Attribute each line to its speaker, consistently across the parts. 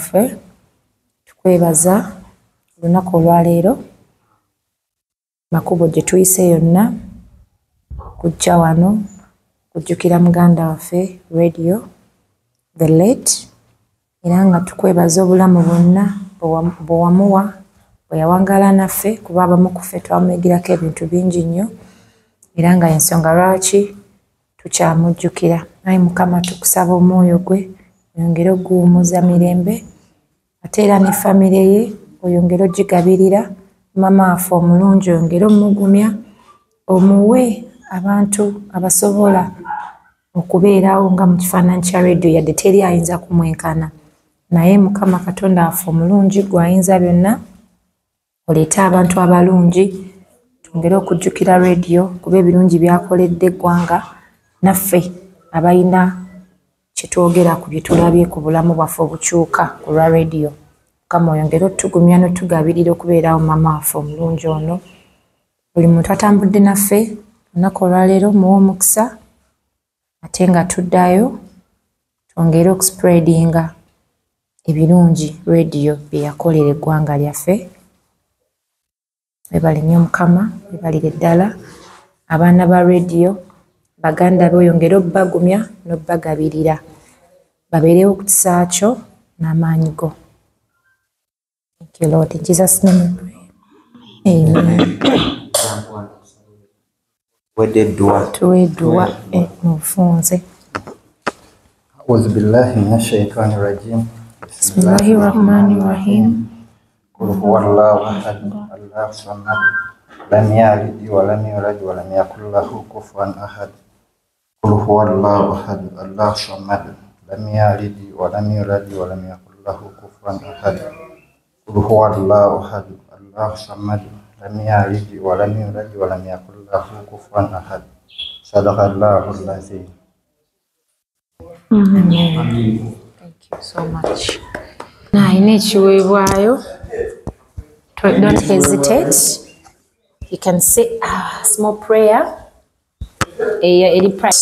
Speaker 1: Ffe tukwebaza olunaku olwaleero makubo gye tuyise yonna kujja wano kujjukira muganda waffe radio the late era nga tukwebaza obulamu bwonna bwe wamuwa bwe yawangaala naffe kuba abamu ku ffe twamuyigirako ebintu bingi nnyo era nga ensonga lwaki tukyamujjukira. Ayi Mukama tukusaba omwoyo gwe oyongere okuguwummuza mirembe ate era ne famire ye oyongere ogigabirira mama waffe omulungi oyongere omugumya omuwe abantu abasobola okubeerawo nga mu kifaananyi kya radio yadde teri ayinza kumwenkana naye Mukama Katonda waffe omulungi gw'ayinza byonna oleete abantu abalungi twongere okujjukira radio kuba ebirungi byakoledde eggwanga naffe abalina kyetwogera ku bye tulabye ku bulamu bwaffe obukyuka ku lwa radio. Mukama oyongere otugumya n'otugabirira okubeerawo mama waffe omulungi ono. Buli muntu atambudde naffe olunaku olwaleero muwe omukisa ate nga tuddayo twongere okuspreadinga ebirungi radio bye yakolera eggwanga lyaffe. Webale nnyo Mukama, webalire ddala abaana ba radio baganda be oyongere obbagumya n'obbagabirira babeerewo okutiisa kyo n'amaanyi go. Thank you Lord, in Jesus' name we pray. Amen. Tuwe dua mufunze.
Speaker 2: أعوذ بالله من الشيطان الرجيم.
Speaker 1: بسم الله الرحمن الرحيم.
Speaker 2: قل هو الله أحد الله الصمد لم يلد ولم يولد ولم يكن له كفوا أحد. قل هو الله أحد الله الصمد لم يلد ولم يولد ولم يكن له كفوا أحد. قل هو الله أحد الله الصمد لم يلد ولم يولد ولم يكن له كفوا أحد. صدق الله العظيم.
Speaker 1: Amen. Thank you so much. Now, in each way, don't hesitate. You can say a small prayer. Any prayer.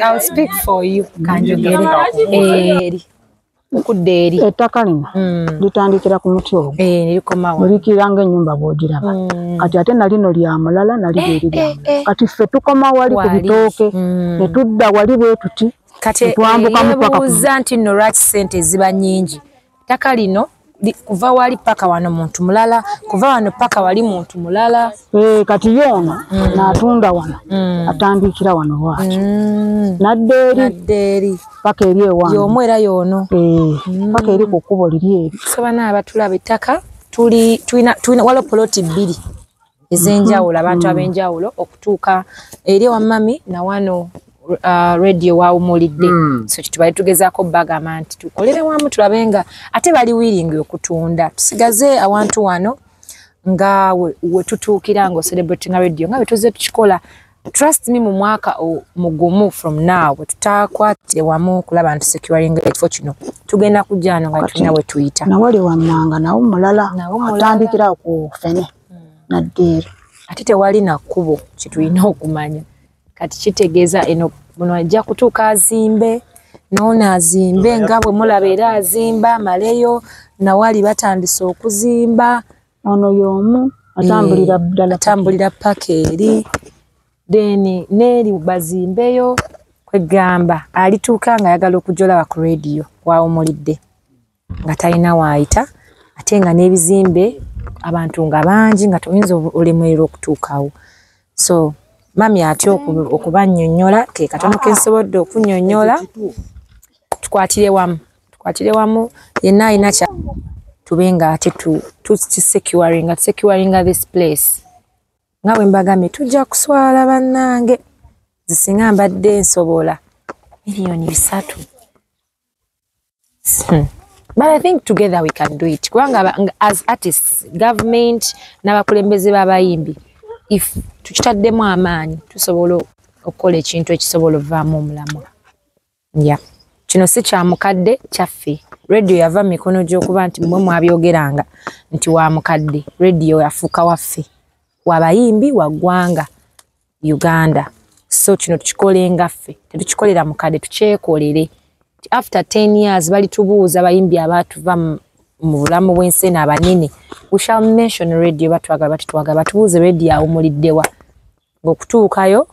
Speaker 1: I'll speak for you. Can you get it? Kuderi.
Speaker 3: Ettaka lino litandikira ku muti ogwo.
Speaker 1: Likomawo.
Speaker 3: Likiranga ennyumba bw'ogiraba. Kati ate na lino lya mulala na liri erya. Kati ffe tukoma wali ku bitooke ne tudda wali bwe tuti.
Speaker 1: Kati yeebuuza nti nno lwaki ssente ziba nnyingi. Ettaka lino kuva wali paka wano muntu mulala, kuva wano paka wali muntu mulala.
Speaker 3: Kati yono n'atunda wano atandikira wano waki. Naddeeri paka eri ewange.
Speaker 1: Y'omu era y'ono.
Speaker 3: Paka eri ku kkubo liri eri.
Speaker 1: Sobana abatulaba ettaka tulina waliwo poloti bbiri ez'enjawulo abantu ab'enjawulo okutuuka eri ewa mami na wano radio waawumulidde. So kitubali tugezaako bagamba nti tukolere wamu tulabe nga ate bali wiringi okutunda tusigaze awantu wano nga we tutuukira nga celebrating radio nga betuze tukikola. Trust me mu mwaka mugumu from now tutakwatire wamu kulaba nti securing ekifo kino tugenda kujja wano nga tulina we tuyita
Speaker 3: nawali wannanga nawo mulala atandikira ku fene naddeeri
Speaker 1: ate tewali na kkubo kitulina okumanya kati kitegeeza eno buno ajja kutuuka azimbe noona azimbe nga bwe mulaba era azimba maleyo nawali batandise okuzimba
Speaker 3: ono y'omu
Speaker 1: atambulira paka eri deni neeri bazimbeyo kwegamba alituuka nga ayagala okujolaba ku radio waawumulidde nga talina waayita ate nga n'ebizimbe abantu nga bangi nga toyinza olemerera okutuukawo. So mami atya okubannyonnyola ke katono ke nsobodde okunnyonnyola tukwatire wamu yenna alina kya tube nga ate securinga this place nga bwe mbagambye tujja kuswala bannange zisinga mbadde nsobola miliyoni 3. But I think together we can do it. As artists, government, n'abakulembeze b'abayimbi, if tukitaddemu amaanyi tusobola okukola ekintu ekisobola ovaamu omulamwa. Yeah. Kino si kya mukadde kyaffe. Radio yava mikono gy'okuba nti mmwe mwabyogeranga nti wa mukadde. Radio yafuuka waffe. Wabayimbi wa ggwanga Uganda. So kino tukikolenga ffe. Tetukikolera mukadde tukyekolere. After 10 years bali tubuuza abayimbi abatuva mu bulamu bw'ensi n'abanene. We shall mention radio batwagala batitwagala batubuuze radio awumuliddewa. Ng'okutuukayo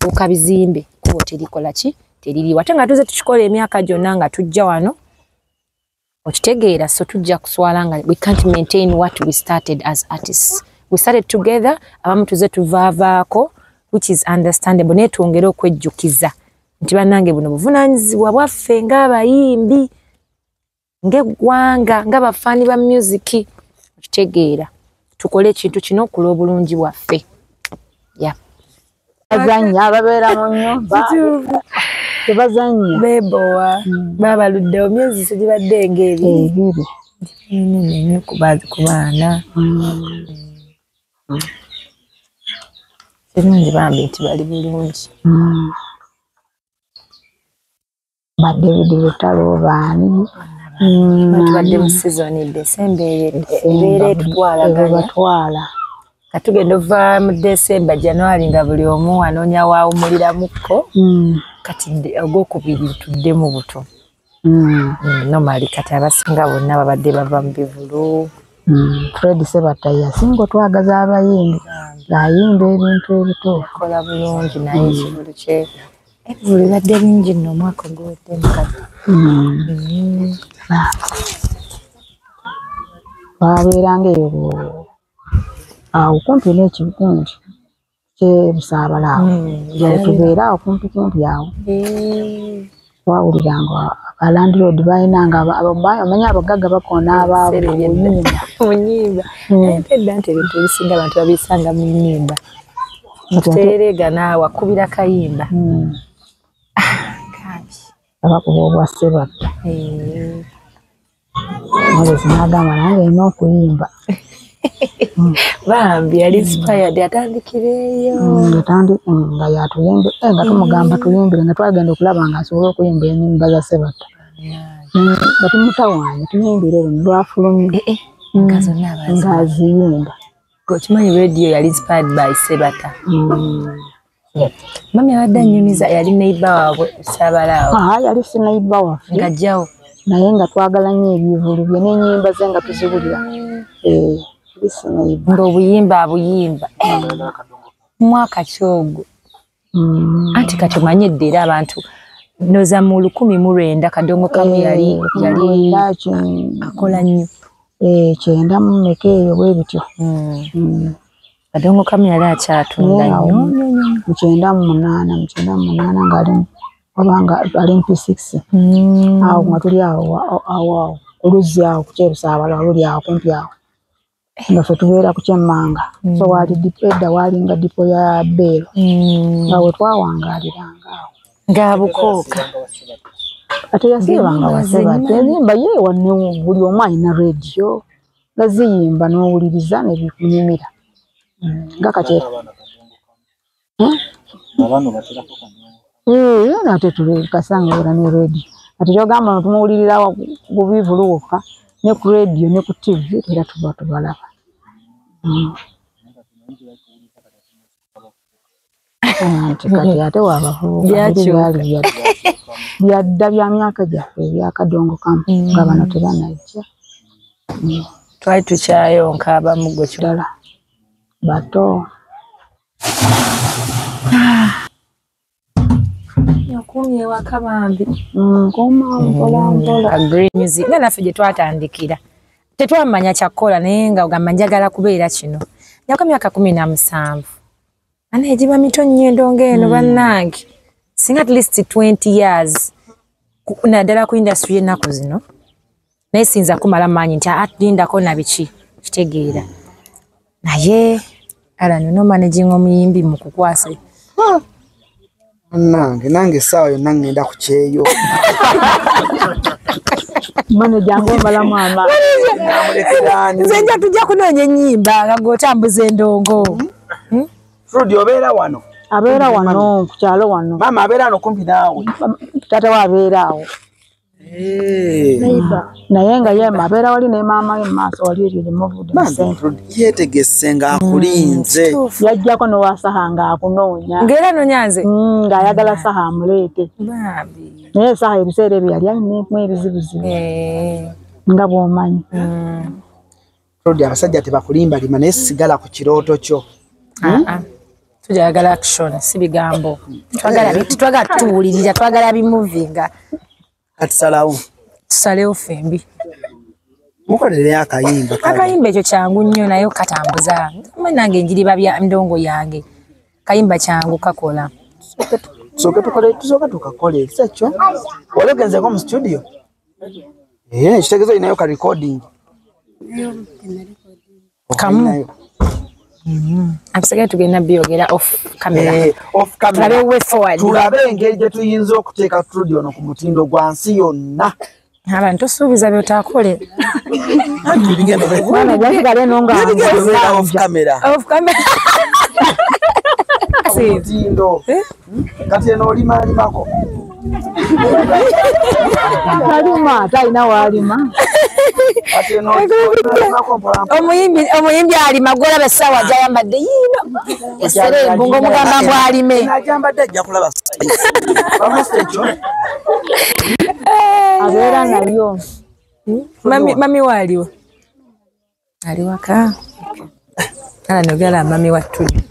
Speaker 1: okabizimbe kubo terikola ki teriri. Wate nga tuze tukikola emyaka gyonna nga tujja wano okitegeera so tujja kuswala nga we can't maintain what we started as artists. We started together abamu tuze tuvaavaako which is understandable naye twongere okwejjukiza nti bannange buno buvunaanyizibwa bwaffe ng'abayimbi ng'eggwanga ng'abafaani ba music okitegeera tukole ekintu kino okulwa obulungi bwaffe. Yeah.
Speaker 3: Bazanya babeera mu nnyumba tebazanya
Speaker 1: bebowa babaluddewo myezi sigibadde ng'ebiri nnyo ku baana kirungi bambi nti bali bulungi.
Speaker 3: Ba David Lutalo baani
Speaker 1: batubadde mu season December ebeera etutwalaganya katugenda ova mu December January nga buli omu anoonya waawumuliramuko kati ogwokubiri tuddemu buto normally kati abasinga bonna babadde bava mu bivulu.
Speaker 3: Fred Sebatta yasinga otwagaza abayimbi ng'ayimba ebintu ebituufu
Speaker 1: kola bulungi naye ekivulu kye ebivulu bibadde bingi nno omwaka oguwedde mukazi
Speaker 3: babeeranga eyo awo kumpi n'ekikundi ky'Busaabala awo tubeera awo kumpi awo twawuliranga abalandiroodi balinanga omanyi abagagga bakoona abaabo
Speaker 1: mu nnyimba edda nti ebintu ebisinga abantu babisanga mu nnyimba tereega naawe akubira kayimba
Speaker 3: abakuba obwa Sebatta Moses n'agamba nange alina okuyimba
Speaker 1: bambi yali inspired atandikireeyo
Speaker 3: nga yatuyimbe nga tumugamba tuyimbire nga twagenda okulaba nga asobola okuyimba ennyimba za Sebatta nga tumutawaanye tuyimbire luno lwafulumye ng'aziyimba.
Speaker 1: Okimanyi radio yali inspired by Sebatta. Mami abadde annyumiza yali neighbor waabwe Saabala awo.
Speaker 3: Yali si neighbor waffe
Speaker 1: ng'ajjawo
Speaker 3: naye nga twagala nnyo ebyevulu bye n'ennyimba ze nga tuziwulira.
Speaker 1: Ng'obuyimba abuyimba mwaka kyogwo anti kati omanyedde era abantu noza mu 1900 Kadongo Kamu yali akola nnyo 9 meka eyo bwe bityo Kadongo Kamu yali akyatunda nnyo
Speaker 3: mu 98 ng'ali ali MP6 awo nga tuli awo oluzzi awo ku Kyebusaabala luli awo kumpi awo nga ffe tubeera ku Kyemmanga so waali edda waalinga dipo ya Beero nga we twawangaaliranga awo
Speaker 1: ng'abukooka
Speaker 3: ate yasiibanga Sebatta ezimba yeewa ne buli omu alina rediyo nga ziyimba n'owuliriza ne bikunyumira nga kati nate tulekasanga era ne rediyo ati kyogamba tumuwulirira ku bivulu wokka ne ku rediyo ne ku TV era tuba tubalaba kati ate waabavubuka byadda bya myaka gyaffe ebya Kadongo Kamu nga bano tebanajja
Speaker 1: twali tukyayonka abamu gwe
Speaker 3: ddala bato
Speaker 1: yakumye ewaka bambi
Speaker 3: nkoma mpolampola
Speaker 1: agree music nga naffe gye twatandikira tetwamanya kyakkola naye nga ogamba njagala kubeera kino njaka myaka 17 ane egiba mito nnyo endongo eno bannange singa at least 20 years naddala ku industry y'ennaku zino naye sinza kumala maanyi nti lindako na biki kitegeera naye ala no managing omuyimbi mu kukwasa
Speaker 4: nange essaawa yonna ngenda ku kyeyo
Speaker 3: Mane jango malamu ama.
Speaker 1: Nze nja tujja kunoonya ennyimba nga gw'otambuza endongo.
Speaker 4: Frodi obeera wano.
Speaker 3: Abeera wano ku kyalo wano.
Speaker 4: Maama abeera wano kumpi naawe.
Speaker 3: Taata we abeera awo. Naye nga ye abeera wali ne maama we mu maaso wali eri limuvudde mu sente.
Speaker 4: Yeetegesse ng'akulinze.
Speaker 3: Yajjako n'owa saha ng'akunoonya.
Speaker 1: Ng'era noonya nze?
Speaker 3: Ng'ayagala saha amuleete.
Speaker 1: Baabi.
Speaker 3: Naye saha ebiseera ebyo yali alinamu ebizibuzibu. Nga bw'omanyi.
Speaker 4: Frodi abasajja tebakulimbalima naye sigala ku kirooto kyo.
Speaker 1: Tujagala action si bigambo. Twagala tuwulirira, twagala bimuvinga.
Speaker 4: Kati salawo.
Speaker 1: Tusalewo fembi.
Speaker 4: Mukolere akayimba.
Speaker 1: Akayimba ekyo kyangu nnyo naye katambuza. Nange njiriba bya ndongo yange. Kayimba kyangu kakola.
Speaker 4: Tusooka tukakole ekyo. Olegenzeeko mu studio? Kitegeeza olinayo ka recording.
Speaker 1: Kamu. Akusagala tugenda byogera off camera.
Speaker 4: Off camera.
Speaker 1: Tulabe way forward.
Speaker 4: Tulabe engeri gye tuyinza okuteeka studio no ku mutindo gwa nsi yonna.
Speaker 1: Abantu tosuubiza by'otaakole.
Speaker 3: Mwana gyasigale n'onga
Speaker 4: off camera.
Speaker 1: Off camera.
Speaker 4: Mutindo. Kati eno olimalimako.
Speaker 3: Talima, talina waalima.
Speaker 1: Omuyimbi alima gwolaba essaawa gy'ayambadde yiino. Esserembu ng'omugamba bw'alime.
Speaker 4: Agyambadde ajja kulaba
Speaker 3: Abeera nayo.
Speaker 1: Mami waaliwo? Ali waka. Ala nogala mami wattuli.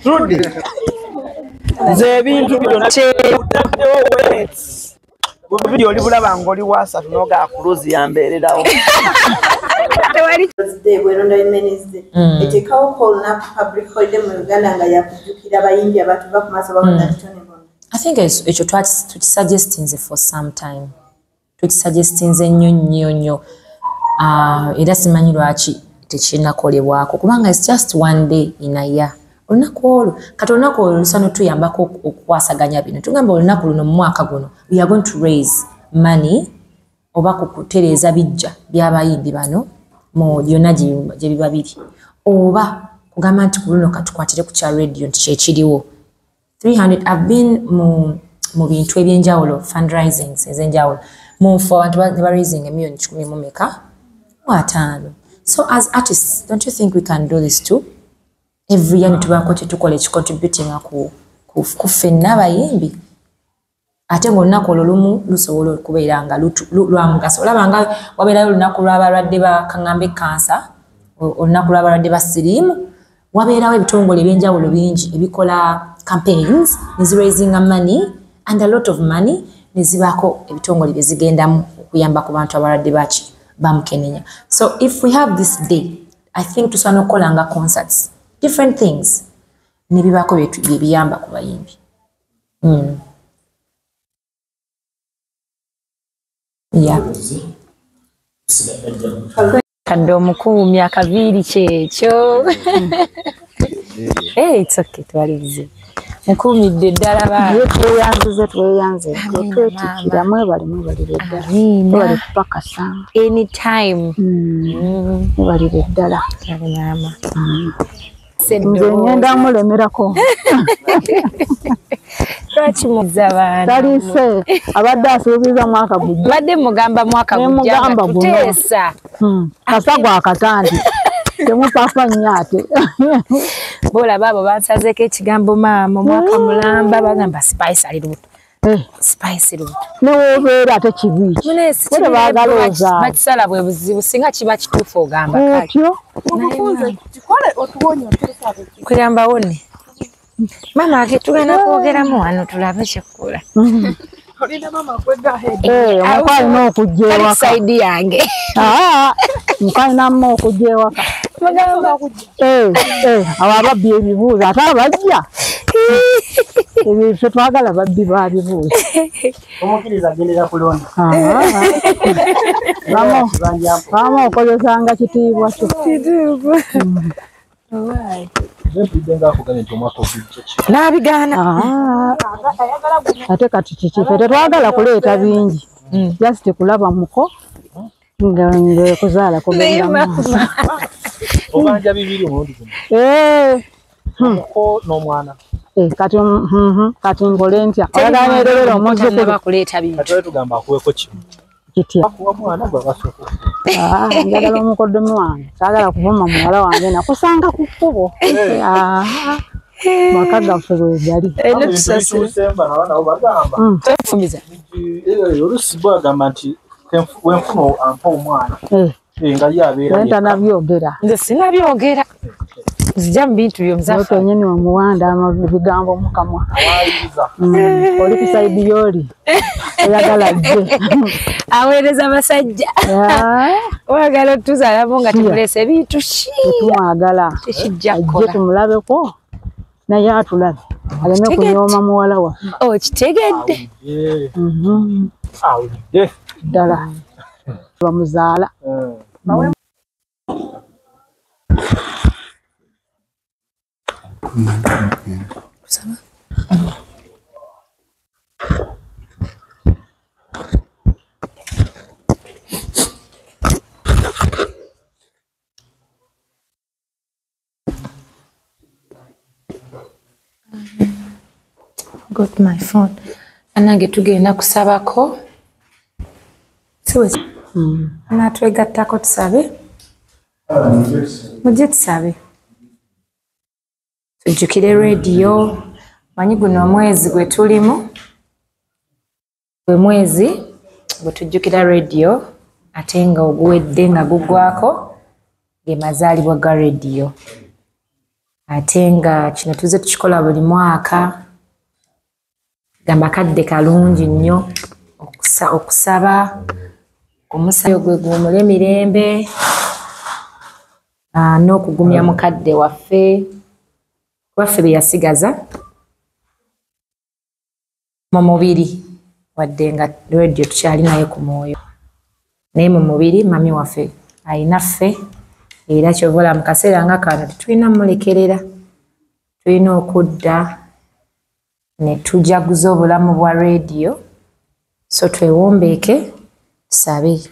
Speaker 4: Trudi. Nze ebintu byonna video oli bulaba ngoli wasatu noga akuluzi yambeererawo.
Speaker 5: Etekawo kolna public holiday mu Uganda nga yakujjukira abayimbi abatuva ku maaso bakola kitone bona.
Speaker 1: I think ekyo tukisuggestinze for some time. Tukisuggestinze nnyo. Era simanyi lwaki tekinakolebwako kubanga it's just one day in a year. Olunaku olwo kati olunaku olwo lusano tuyambako okukwasaganya bino tugamba olunaku luno mu mwaka guno we are going to raise money oba kukutereeza bijja by'abayimbi bano mu byonna gye biba biri oba kugamba nti ku luno katukwatire ku kya radio nti kyekiriwo 300 I've been mu bintu ebyenjawulo fundraisings ez'enjawulo mufu abantu ba raising emiliyoni 10 mu meka mu 5. So as artists don't you think we can do this too? Every year tubako tukola contributing ku ffenna abayimbi ate ng'olunaku olwo lumu lusobola okubeera nga lwa mugaso olaba nga wabeerayo olunaku lw'abalwadde ba kaŋŋambe kansa olunaku lw'abalwadde ba siriimu wabeerawo ebitongole ebyenjawulo bingi ebikola campaigns neziraising money and a lot of money nezibaako ebitongole bye zigendamu okuyamba ku bantu abalwadde ba Mukenenya. So if we have this day I think tusobola okukolanga concerts different things nebibako byebiyamba ku bayimbi. Yeah. Kadde omukuumi akaviiri kyekyo. It's okay twalize. Mukuumidde ddala baana.
Speaker 3: Tweyanze. Twetikira mwebalire ddala. Bali kupakasa.
Speaker 1: Anytime.
Speaker 3: Mwebalire ddala.
Speaker 1: Maama.
Speaker 3: Nze ngenda mulemerako.
Speaker 1: Lwaki muzza baana?
Speaker 3: Talise abadde asuubiza mwaka gujja.
Speaker 1: Badde mugamba mwaka gujja tuteesa.
Speaker 3: Kasa gwa katandi. Temupapa nnyo ate.
Speaker 1: Bola babo bansazeeko ekigambo maama omwaka mulamba bagamba spice ali lubuto. Spice lubuto.
Speaker 3: Newobeera ate kibi. Wale baagala ozaawo.
Speaker 1: Bakisala bwe buzibu singa kiba kituufu ogamba kale.
Speaker 3: Otyo?
Speaker 5: Kikole otuwonya otusabe.
Speaker 1: Kugamba wone. Mama ake tugenda kwogeramu wano tulabe kyekkola.
Speaker 5: Olina mama kwega ahead.
Speaker 3: Omukwano n'okujja ewaka.
Speaker 1: Side yange.
Speaker 3: Mukwano n'amma okujja ewaka. Abo ababbi ebibuuzo ate abajja. Ebyo ffe twagala babbi babibuuzo.
Speaker 4: Omukkiriza agendera kulonda.
Speaker 3: Bamu okozesanga kitiibwa kyo.
Speaker 1: Kituufu. Alright. N'abigaana.
Speaker 3: Ate kati kiki ffe tetwagala kuleeta bingi. Just kulaba muko nga kuzaala kugenda maaso.
Speaker 6: Obanja bibiri omundi guno. Muko n'omwana.
Speaker 3: Kati nkole ntya olaganeerera omuzzukulu
Speaker 1: bakuleeta bingi.
Speaker 6: Kati tugamba akuweko kimu.
Speaker 3: kitya
Speaker 6: Akuwa mwana gwe basoko.
Speaker 3: njagala omukoddomi wange saagala kuvuma muwala wange nakusanga ku kkubo maka gaffe bwe gali
Speaker 6: Tusemba nabo bagamba.
Speaker 1: Twefumiza.
Speaker 6: Oluusi bagamba nti wenfuno ampa omwana. Nga yabeera.
Speaker 3: ntanabyogera
Speaker 1: Nze sinabyogera. Nzija mu bintu by'omuzafa.
Speaker 3: kenyini omuwanda ebigambo mukamwa oli ku saidi y'oli oyagala jje
Speaker 1: Aweereza abasajja. Oyagala otuzaalamu nga tumuleese bintu ki.
Speaker 3: tumwagala
Speaker 1: Tekijja
Speaker 3: ajje
Speaker 1: kukola.
Speaker 3: tumulabeko naye atulabe aleme kunyooma muwala wa
Speaker 1: Kitegedde.
Speaker 6: Awulidde.
Speaker 3: ddala bamuzaala
Speaker 1: Got my phone. Anange tugenda kusabako. Siwe. Natwegattako tusabe. Mujje tusabe. Tujjukire radio. Manyi guno omwezi gwe tulimu. Gwe mwezi gwe tujjukira radio ate nga oguwedde nga gugwako ge mazaalibwa ga radio. Ate nga kino tuze tukikola buli mwaka. Gamba kadde kalungi nnyo okusaba omusayo gwe guwumule emirembe n'okugumya mukadde waffe bye yasigaza mu mubiri wadde nga radio tukyali naye ku mwoyo naye mu mubiri mami waffe ayinaffe era kyovola mu kaseera nga kano tetulina mulekerera tulina okudda ne tujaguza obulamu bwa radio so twewombeeke tusabe